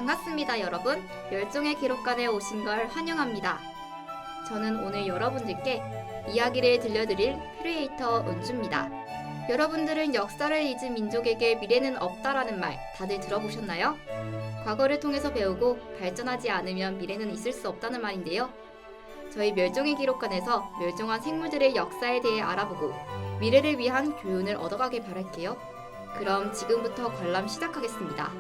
반갑습니다, 여러분. 멸종의 기록관에 오신 걸 환영합니다. 저는 오늘 여러분들께 이야기를 들려드릴 큐레이터 은주입니다. 여러분들은 역사를 잊은 민족에게 미래는 없다라는 말 다들 들어보셨나요? 과거를 통해서 배우고 발전하지 않으면 미래는 있을 수 없다는 말인데요. 저희 멸종의 기록관에서 멸종한 생물들의 역사에 대해 알아보고 미래를 위한 교훈을 얻어가길 바랄게요. 그럼 지금부터 관람 시작하겠습니다.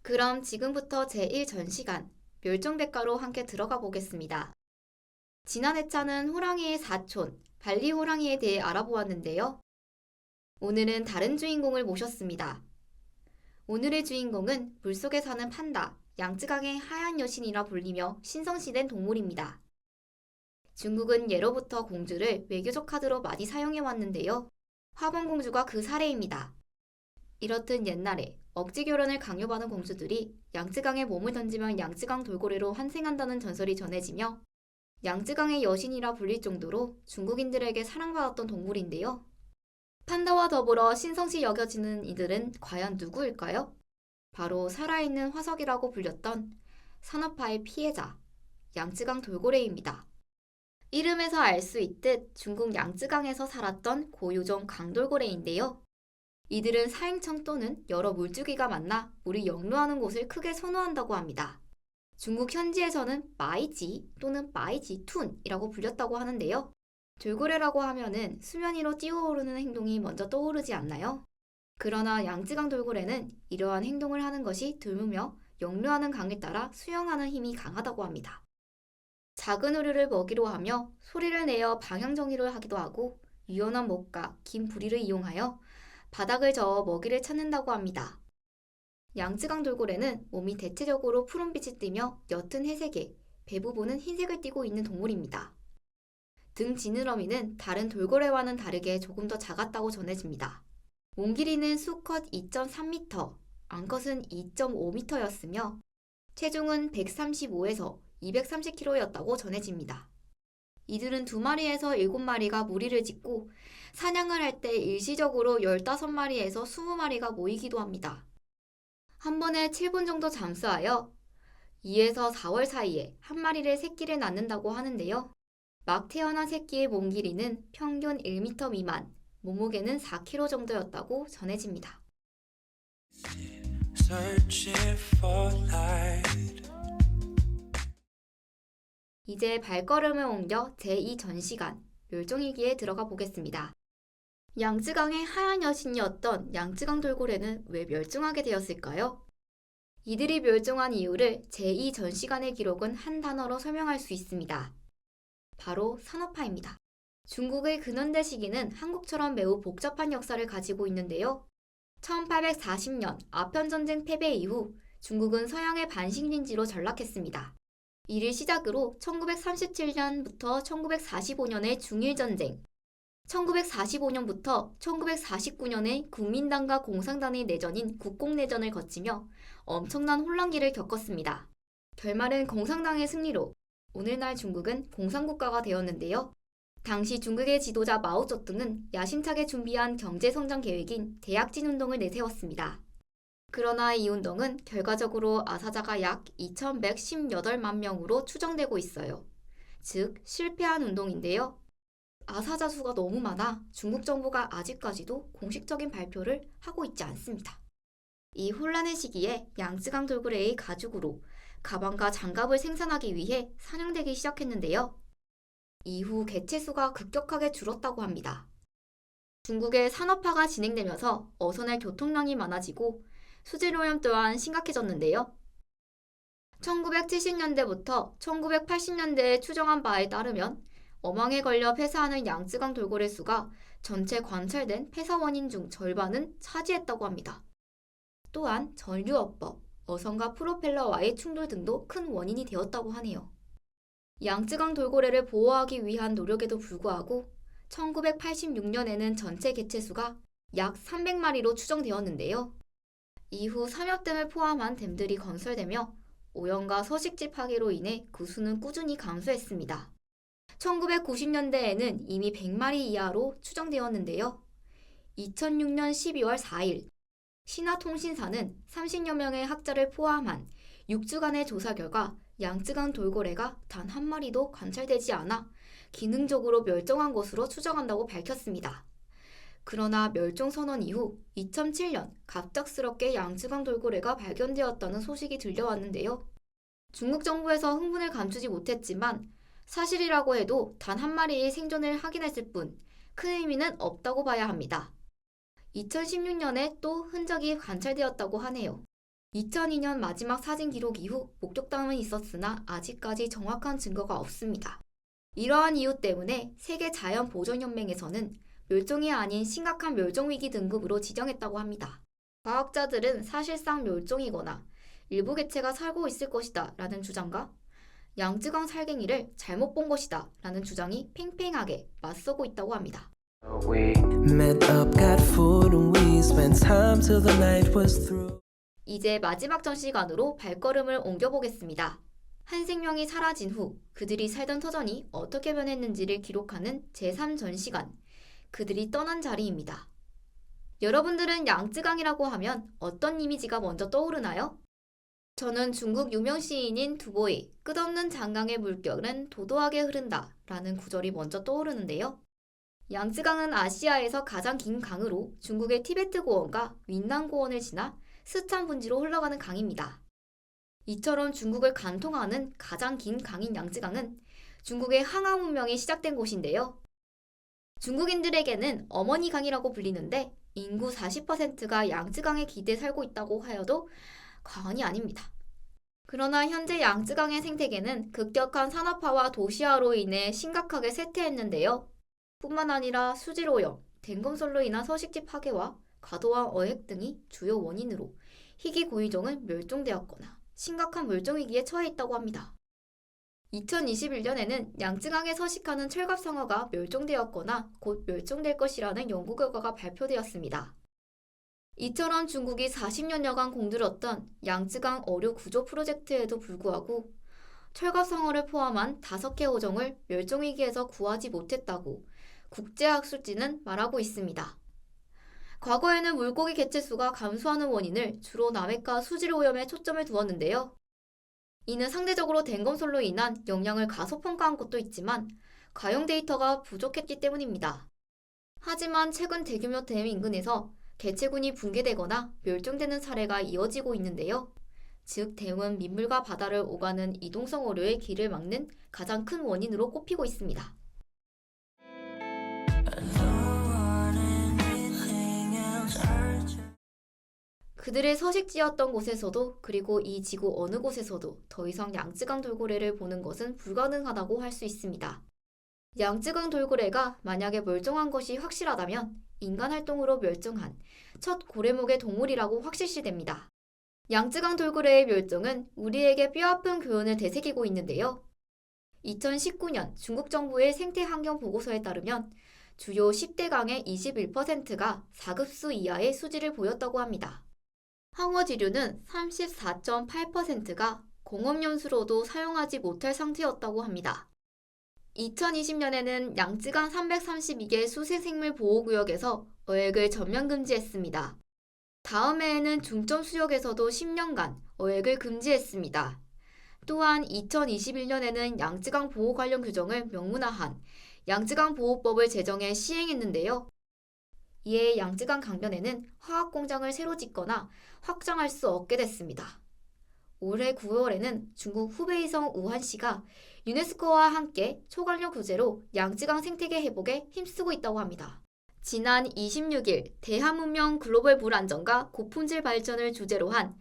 그럼 지금부터 제1전시관 멸종대가로 함께 들어가 보겠습니다. 지난 회차는 호랑이의 사촌, 발리 호랑이에 대해 알아보았는데요. 오늘은 다른 주인공을 모셨습니다. 오늘의 주인공은 물속에 사는 판다, 양쯔강의 하얀 여신이라 불리며 신성시된 동물입니다. 중국은 예로부터 공주를 외교적 카드로 많이 사용해왔는데요. 화관공주가 그 사례입니다. 이렇듯 옛날에 억지 결혼을 강요받은 공주들이 양쯔강에 몸을 던지면 양쯔강 돌고래로 환생한다는 전설이 전해지며 양쯔강의 여신이라 불릴 정도로 중국인들에게 사랑받았던 동물인데요. 판다와 더불어 신성시 여겨지는 이들은 과연 누구일까요? 바로 살아있는 화석이라고 불렸던 산업화의 피해자, 양쯔강 돌고래입니다. 이름에서 알 수 있듯 중국 양쯔강에서 살았던 고유종 강돌고래인데요. 이들은 사행청 또는 여러 물주기가 만나 물이 역류하는 곳을 크게 선호한다고 합니다. 중국 현지에서는 마이지 또는 마이지툰이라고 불렸다고 하는데요. 돌고래라고 하면은 수면 위로 뛰어오르는 행동이 먼저 떠오르지 않나요? 그러나 양쯔강 돌고래는 이러한 행동을 하는 것이 드물며 역류하는 강에 따라 수영하는 힘이 강하다고 합니다. 작은 우류를 먹이로 하며 소리를 내어 방향 정의를 하기도 하고 유연한 목과 긴 부리를 이용하여 바닥을 저어 먹이를 찾는다고 합니다. 양쯔강 돌고래는 몸이 대체적으로 푸른빛을 띠며 옅은 회색에 배 부분은 흰색을 띠고 있는 동물입니다. 등 지느러미는 다른 돌고래와는 다르게 조금 더 작았다고 전해집니다. 몸 길이는 수컷 2.3m, 암컷은 2.5m였으며 체중은 135에서 230kg였다고 전해집니다. 이들은 2마리에서 7마리가 무리를 짓고 사냥을 할 때 일시적으로 15마리에서 20마리가 모이기도 합니다. 한 번에 7분 정도 잠수하여 2에서 4월 사이에 한 마리를 새끼를 낳는다고 하는데요. 막 태어난 새끼의 몸 길이는 평균 1m 미만, 몸무게는 4kg 정도였다고 전해집니다. 이제 발걸음을 옮겨 제2전시관 멸종위기에 들어가 보겠습니다. 양쯔강의 하얀 여신이었던 양쯔강 돌고래는 왜 멸종하게 되었을까요? 이들이 멸종한 이유를 제2전시관의 기록은 한 단어로 설명할 수 있습니다. 바로 산업화입니다. 중국의 근현대 시기는 한국처럼 매우 복잡한 역사를 가지고 있는데요. 1840년 아편전쟁 패배 이후 중국은 서양의 반식민지로 전락했습니다. 이를 시작으로 1937년부터 1945년의 중일전쟁, 1945년부터 1949년의 국민당과 공산당의 내전인 국공내전을 거치며 엄청난 혼란기를 겪었습니다. 결말은 공산당의 승리로 오늘날 중국은 공산국가가 되었는데요. 당시 중국의 지도자 마오쩌둥은 야심차게 준비한 경제성장 계획인 대약진 운동을 내세웠습니다. 그러나 이 운동은 결과적으로 아사자가 약 2118만 명으로 추정되고 있어요. 즉, 실패한 운동인데요. 아사자 수가 너무 많아 중국 정부가 아직까지도 공식적인 발표를 하고 있지 않습니다. 이 혼란의 시기에 양쯔강 돌고래의 가죽으로 가방과 장갑을 생산하기 위해 사냥되기 시작했는데요. 이후 개체수가 급격하게 줄었다고 합니다. 중국의 산업화가 진행되면서 어선의 교통량이 많아지고 수질오염 또한 심각해졌는데요. 1970년대부터 1980년대에 추정한 바에 따르면 어망에 걸려 폐사하는 양쯔강 돌고래 수가 전체 관찰된 폐사 원인 중 절반은 차지했다고 합니다. 또한 전류업법, 어선과 프로펠러와의 충돌 등도 큰 원인이 되었다고 하네요. 양쯔강 돌고래를 보호하기 위한 노력에도 불구하고 1986년에는 전체 개체수가 약 300마리로 추정되었는데요. 이후 삼엽댐을 포함한 댐들이 건설되며 오염과 서식지 파괴로 인해 그 수는 꾸준히 감소했습니다. 1990년대에는 이미 100마리 이하로 추정되었는데요. 2006년 12월 4일 신화통신사는 30여 명의 학자를 포함한 6주간의 조사 결과 양쯔강 돌고래가 단 한 마리도 관찰되지 않아 기능적으로 멸종한 것으로 추정한다고 밝혔습니다. 그러나 멸종선언 이후 2007년 갑작스럽게 양쯔강 돌고래가 발견되었다는 소식이 들려왔는데요. 중국 정부에서 흥분을 감추지 못했지만 사실이라고 해도 단 한 마리의 생존을 확인했을 뿐 큰 의미는 없다고 봐야 합니다. 2016년에 또 흔적이 관찰되었다고 하네요. 2002년 마지막 사진 기록 이후 목격담은 있었으나 아직까지 정확한 증거가 없습니다. 이러한 이유 때문에 세계자연보전연맹에서는 멸종이 아닌 심각한 멸종위기 등급으로 지정했다고 합니다. 과학자들은 사실상 멸종이거나 일부 개체가 살고 있을 것이다 라는 주장과 양쯔강 살갱이를 잘못 본 것이다 라는 주장이 팽팽하게 맞서고 있다고 합니다. 이제 마지막 전시관으로 발걸음을 옮겨보겠습니다. 한 생명이 사라진 후 그들이 살던 터전이 어떻게 변했는지를 기록하는 제3전시관, 그들이 떠난 자리입니다. 여러분들은 양쯔강이라고 하면 어떤 이미지가 먼저 떠오르나요? 저는 중국 유명 시인인 두보의 끝없는 장강의 물결은 도도하게 흐른다 라는 구절이 먼저 떠오르는데요. 양쯔강은 아시아에서 가장 긴 강으로 중국의 티베트 고원과 윈난 고원을 지나 스촨 분지로 흘러가는 강입니다. 이처럼 중국을 관통하는 가장 긴 강인 양쯔강은 중국의 항하 문명이 시작된 곳인데요. 중국인들에게는 어머니 강이라고 불리는데 인구 40%가 양쯔강의 기대에 살고 있다고 하여도 과언이 아닙니다. 그러나 현재 양쯔강의 생태계는 급격한 산업화와 도시화로 인해 심각하게 쇠퇴했는데요. 뿐만 아니라 수질 오염, 댐검설로 인한 서식지 파괴와 과도한 어획 등이 주요 원인으로 희귀 고유종은 멸종되었거나 심각한 멸종위기에 처해 있다고 합니다. 2021년에는 양쯔강에 서식하는 철갑상어가 멸종되었거나 곧 멸종될 것이라는 연구 결과가 발표되었습니다. 이처럼 중국이 40년여간 공들였던 양쯔강 어류 구조 프로젝트에도 불구하고 철갑상어를 포함한 5개 어종을 멸종위기에서 구하지 못했다고 국제학술지는 말하고 있습니다. 과거에는 물고기 개체수가 감소하는 원인을 주로 남해과 수질 오염에 초점을 두었는데요. 이는 상대적으로 댐검설로 인한 영향을 가소평가한 것도 있지만 가용 데이터가 부족했기 때문입니다. 하지만 최근 대규모 댐 인근에서 개체군이 붕괴되거나 멸종되는 사례가 이어지고 있는데요. 즉 댐은 민물과 바다를 오가는 이동성 어류의 길을 막는 가장 큰 원인으로 꼽히고 있습니다. 그들의 서식지였던 곳에서도 그리고 이 지구 어느 곳에서도 더 이상 양쯔강 돌고래를 보는 것은 불가능하다고 할 수 있습니다. 양쯔강 돌고래가 만약에 멸종한 것이 확실하다면 인간 활동으로 멸종한 첫 고래목의 동물이라고 확실시됩니다. 양쯔강 돌고래의 멸종은 우리에게 뼈아픈 교훈을 되새기고 있는데요. 2019년 중국 정부의 생태환경 보고서에 따르면 주요 10대 강의 21%가 4급수 이하의 수질을 보였다고 합니다. 황어지류는 34.8%가 공업연수로도 사용하지 못할 상태였다고 합니다. 2020년에는 양쯔강 332개 수색생물보호구역에서 어획을 전면 금지했습니다. 다음 해에는 중점 수역에서도 10년간 어획을 금지했습니다. 또한 2021년에는 양쯔강 보호 관련 규정을 명문화한 양쯔강 보호법을 제정해 시행했는데요. 이에 양쯔강 강변에는 화학공장을 새로 짓거나 확장할 수 없게 됐습니다. 올해 9월에는 중국 후베이성 우한시가 유네스코와 함께 초강력 규제로 양쯔강 생태계 회복에 힘쓰고 있다고 합니다. 지난 26일 대하문명 글로벌 물안전과 고품질 발전을 주제로 한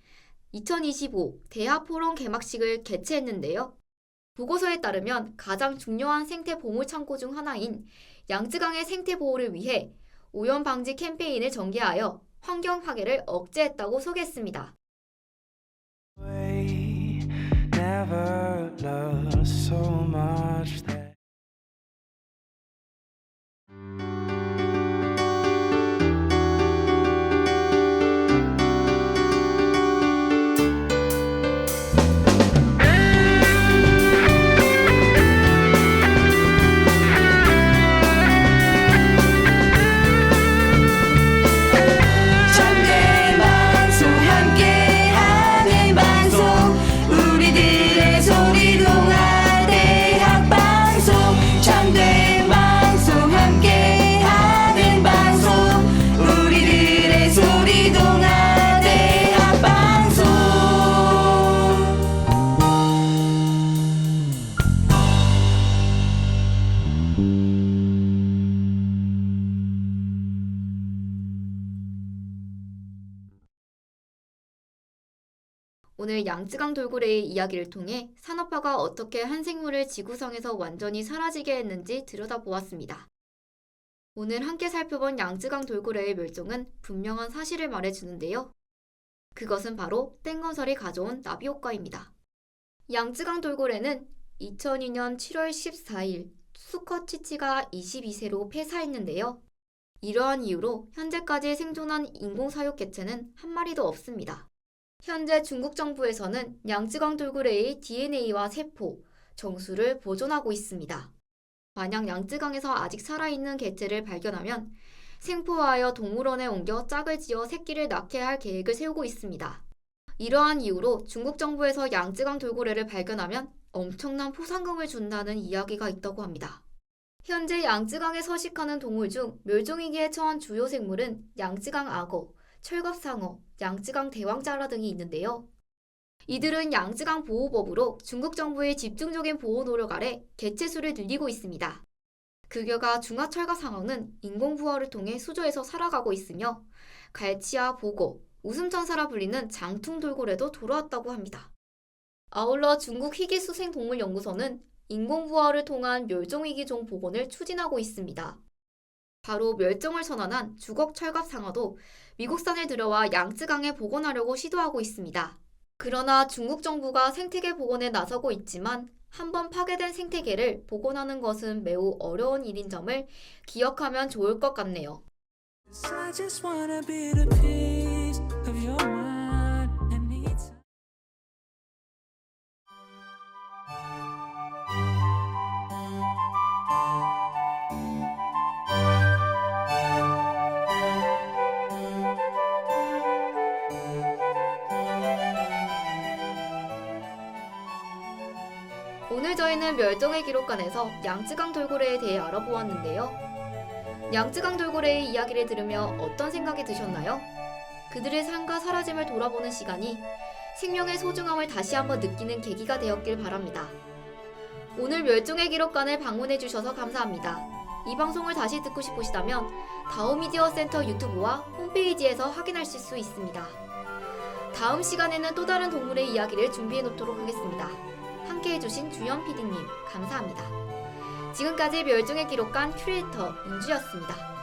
2025 대하포럼 개막식을 개최했는데요. 보고서에 따르면 가장 중요한 생태 보물 창고 중 하나인 양쯔강의 생태 보호를 위해 오염 방지 캠페인을 전개하여 환경 파괴를 억제했다고 소개했습니다. 오늘 양쯔강 돌고래의 이야기를 통해 산업화가 어떻게 한 생물을 지구상에서 완전히 사라지게 했는지 들여다보았습니다. 오늘 함께 살펴본 양쯔강 돌고래의 멸종은 분명한 사실을 말해주는데요. 그것은 바로 땡건설이 가져온 나비 효과입니다. 양쯔강 돌고래는 2002년 7월 14일 수컷 치치가 22세로 폐사했는데요. 이러한 이유로 현재까지 생존한 인공사육 개체는 한 마리도 없습니다. 현재 중국 정부에서는 양쯔강 돌고래의 DNA와 세포, 정수를 보존하고 있습니다. 만약 양쯔강에서 아직 살아있는 개체를 발견하면 생포하여 동물원에 옮겨 짝을 지어 새끼를 낳게 할 계획을 세우고 있습니다. 이러한 이유로 중국 정부에서 양쯔강 돌고래를 발견하면 엄청난 포상금을 준다는 이야기가 있다고 합니다. 현재 양쯔강에 서식하는 동물 중 멸종위기에 처한 주요 생물은 양쯔강 악어, 철갑상어, 양쯔강 대왕자라 등이 있는데요. 이들은 양쯔강 보호법으로 중국 정부의 집중적인 보호 노력 아래 개체 수를 늘리고 있습니다. 그 결과 중화철갑상어는 인공부화를 통해 수조에서 살아가고 있으며 갈치와 보고, 웃음천사라 불리는 장퉁돌고래도 돌아왔다고 합니다. 아울러 중국 희귀수생동물연구소는 인공부화를 통한 멸종위기종 복원을 추진하고 있습니다. 바로 멸종을 선언한 주걱철갑상어도 미국산에 들여와 양쯔강에 복원하려고 시도하고 있습니다. 그러나 중국 정부가 생태계 복원에 나서고 있지만 한번 파괴된 생태계를 복원하는 것은 매우 어려운 일인 점을 기억하면 좋을 것 같네요. I just wanna be the piece of your mind and need some. 오늘 저희는 멸종의 기록관에서 양쯔강 돌고래에 대해 알아보았는데요. 양쯔강 돌고래의 이야기를 들으며 어떤 생각이 드셨나요? 그들의 삶과 사라짐을 돌아보는 시간이 생명의 소중함을 다시 한번 느끼는 계기가 되었길 바랍니다. 오늘 멸종의 기록관을 방문해 주셔서 감사합니다. 이 방송을 다시 듣고 싶으시다면 다오미디어 센터 유튜브와 홈페이지에서 확인하실 수 있습니다. 다음 시간에는 또 다른 동물의 이야기를 준비해 놓도록 하겠습니다. 함께 해주신 주연 PD님 감사합니다. 지금까지 멸종의 기록관 큐레이터 은주였습니다.